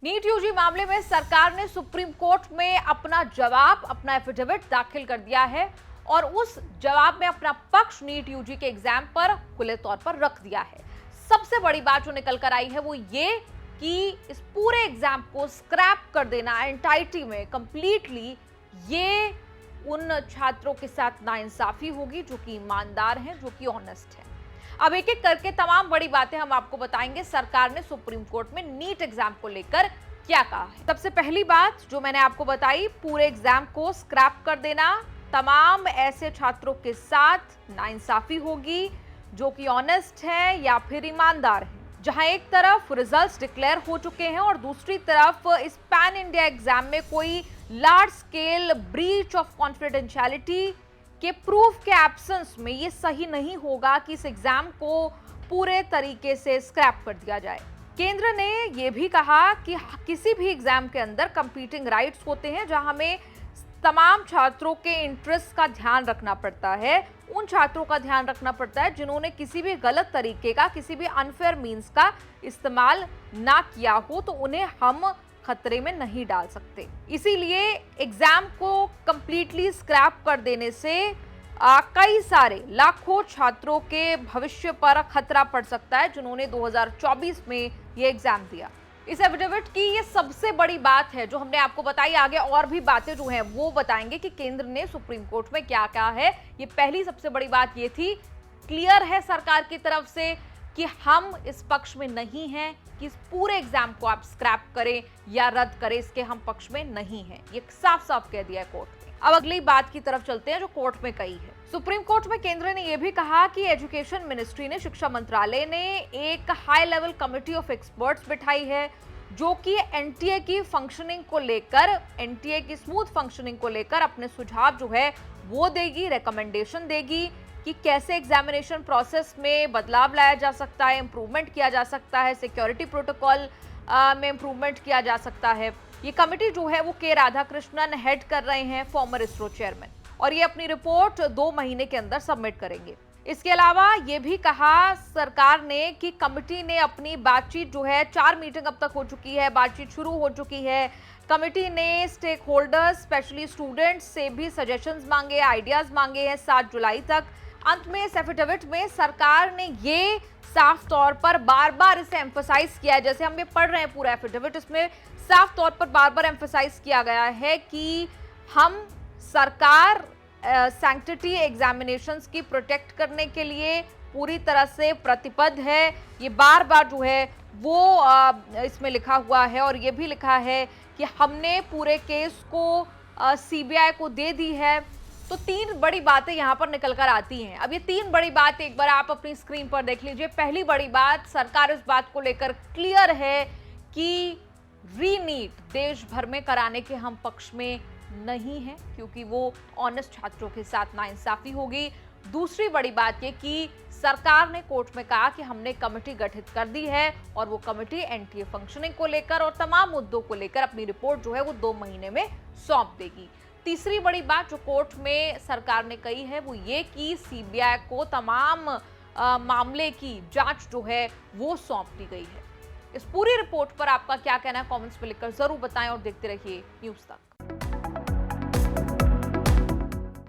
NEET UG मामले में सरकार ने सुप्रीम कोर्ट में अपना जवाब, अपना एफिडेविट दाखिल कर दिया है और उस जवाब में अपना पक्ष नीट यूजी के एग्जाम पर खुले तौर पर रख दिया है। सबसे बड़ी बात जो निकल कर आई है वो ये कि इस पूरे एग्जाम को स्क्रैप कर देना एंटाइटी में कंप्लीटली, ये उन छात्रों के साथ नाइंसाफी होगी जो कि ईमानदार हैं, जो कि ऑनेस्ट हैं। अब एक एक करके तमाम बड़ी बातें हम आपको बताएंगे सरकार ने सुप्रीम कोर्ट में नीट एग्जाम को लेकर क्या कहा है। सबसे पहली बात जो मैंने आपको बताई, पूरे एग्जाम को स्क्रैप कर देना, तमाम ऐसे छात्रों के साथ नाइंसाफी होगी जो कि ऑनेस्ट है या फिर ईमानदार है। जहां एक तरफ रिजल्ट्स डिक्लेयर हो चुके हैं और दूसरी तरफ इस पैन इंडिया एग्जाम में कोई large scale breach of confidentiality के प्रूफ के एब्सेंस में ये सही नहीं होगा कि इस एग्जाम को पूरे तरीके से स्क्रैप कर दिया जाए। केंद्र ने यह भी कहा कि किसी भी एग्जाम के अंदर कंपीटिंग राइट्स होते हैं जहां हमें तमाम छात्रों के इंटरेस्ट का ध्यान रखना पड़ता है, उन छात्रों का ध्यान रखना पड़ता है जिन्होंने किसी भी गलत तरीके का, किसी भी अनफेयर मीन्स का इस्तेमाल ना किया हो, तो उन्हें हम खतरे में नहीं डाल सकते। इसीलिए एग्जाम को कंप्लीटली स्क्रैप कर देने से कई सारे लाखों छात्रों के भविष्य पर खतरा पड़ सकता है जिन्होंने 2024 में ये एग्जाम दिया। इस एफिडेविट की ये सबसे बड़ी बात है जो हमने आपको बताई। आगे और भी बातें जो हैं वो बताएंगे कि केंद्र ने सुप्रीम कोर्ट में क्या कहा है। ये पहली सबसे बड़ी बात ये थी, क्लियर है सरकार की तरफ से कि हम इस पक्ष में नहीं हैं कि इस पूरे एग्जाम को आप स्क्रैप करें या रद्द करें, इसके हम पक्ष में नहीं हैं। ये साफ साफ कह दिया है कोर्ट ने। अब अगली बात की तरफ चलते हैं जो कोर्ट में कही है। सुप्रीम कोर्ट में केंद्र ने यह भी कहा कि एजुकेशन मिनिस्ट्री ने, शिक्षा मंत्रालय ने एक high level committee of experts बिठाई है जो कि एनटीए की फंक्शनिंग को लेकर, एनटीए की स्मूथ फंक्शनिंग को लेकर अपने सुझाव जो है वो देगी, रिकमेंडेशन देगी कि कैसे एग्जामिनेशन प्रोसेस में बदलाव लाया जा सकता है, इंप्रूवमेंट किया जा सकता है, सिक्योरिटी प्रोटोकॉल में इंप्रूवमेंट किया जा सकता है। ये कमिटी जो है वो के राधाकृष्णन हेड कर रहे हैं, फॉर्मर इसरो चेयरमैन, और ये अपनी रिपोर्ट 2 महीने के अंदर सबमिट करेंगे। इसके अलावा ये भी कहा सरकार ने कि कमिटी ने अपनी बातचीत जो है, 4 मीटिंग अब तक हो चुकी है, बातचीत शुरू हो चुकी है। कमिटी ने स्टेक होल्डर्स, स्पेशली स्टूडेंट्स से भी सजेशंस मांगे, आइडियाज मांगे हैं 7 जुलाई तक। अंत में इस एफिडेविट में सरकार ने ये साफ तौर पर बार बार इसे एम्फसाइज किया है, जैसे हम ये पढ़ रहे हैं पूरा एफिडेविट, इसमें साफ तौर पर बार बार एम्फसाइज किया गया है कि हम सरकार सैंक्टिटी एग्जामिनेशंस की प्रोटेक्ट करने के पूरी तरह से प्रतिबद्ध है। ये बार बार जो है वो इसमें लिखा हुआ है और ये भी लिखा है कि हमने पूरे केस को सीबीआई को दे दी है। तो 3 बड़ी बातें यहाँ पर निकल कर आती हैं। अब ये 3 बड़ी बात एक बार आप अपनी स्क्रीन पर देख लीजिए। पहली बड़ी बात, सरकार इस बात को लेकर क्लियर है कि रीनीट देश भर में कराने के हम पक्ष में नहीं है, क्योंकि वो ऑनेस्ट छात्रों के साथ नाइंसाफी होगी। दूसरी बड़ी बात ये कि सरकार ने कोर्ट में कहा कि हमने कमेटी गठित कर दी है और वो कमेटी एनटीए फंक्शनिंग को लेकर और तमाम मुद्दों को लेकर अपनी रिपोर्ट जो है वो 2 महीने में सौंप देगी। तीसरी बड़ी बात जो कोर्ट में सरकार ने कही है वो ये कि सीबीआई को तमाम मामले की जांच जो है वो सौंप दी गई है। इस पूरी रिपोर्ट पर आपका क्या कहना है, कमेंट्स में लिखकर जरूर बताएं और देखते रहिए न्यूज़ तक।